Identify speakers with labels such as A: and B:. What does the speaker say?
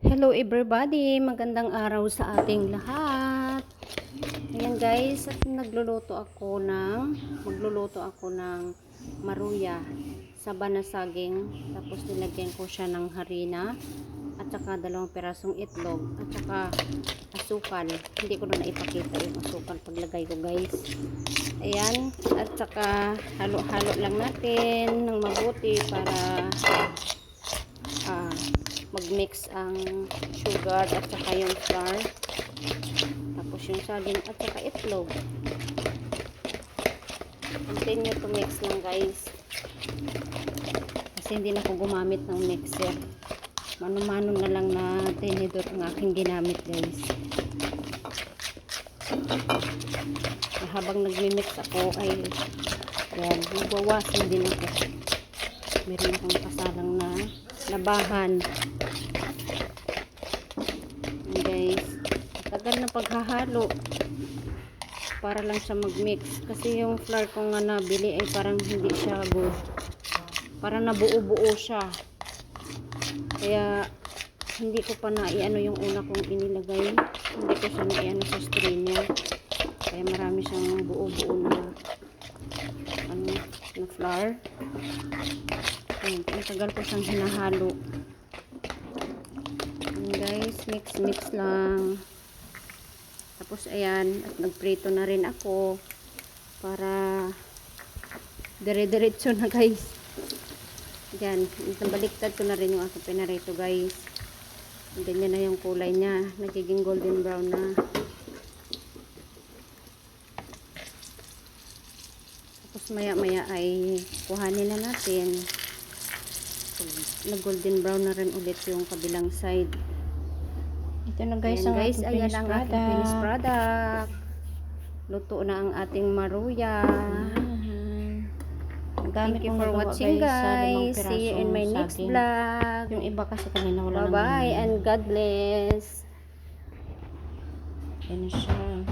A: Hello everybody, magandang araw sa ating lahat. Ayan guys, at magluluto ako ng maruya sa banasaging, tapos nilagyan ko siya ng harina at saka 2 pirasong itlog at saka asukal. Hindi ko na naipakita yung asukal paglagay ko guys. Ayan, at saka halo-halo lang natin ng mabuti para mag-mix ang sugar at saka yung flour, tapos yung saging at saka itlog. Continue to mix lang guys, kasi hindi na ako gumamit ng mixer, mano-mano na lang na tinidor ang aking ginamit guys. Habang nagmi-mix ako ay yan, magwawasin din ako. Meron akong kasalang na labahan. Guys, tagal na paghahalo para lang siya mag-mix, kasi yung flour ko nga nabili ay parang hindi siya good, parang nabuo-buo siya, kaya hindi ko pa na-iano yung una kong inilagay, hindi ko siya na-iano sa strainer, kaya marami siyang buo-buo na na flour. Ang tagal ko siyang hinahalo. Guys, mix lang. Tapos ayan, at nagprito na rin ako para dire-diretso na guys. Yan, nabaliktad ko na rin yung aking pinarito guys. Ganyan na yung kulay niya, nagiging golden brown na. Tapos maya ay kuhanin na natin. Nag golden brown na rin ulit yung kabilang side.
B: Ito na guys,
A: ayan,
B: ang
A: guys,
B: ating
A: ayan ang
B: finished
A: ating finished product. Luto na ang ating maruya. Thank you for watching guys. See you in my next vlog.
B: Yung iba kasi kanina wala
A: Bye bye and God bless.
B: Yan siya.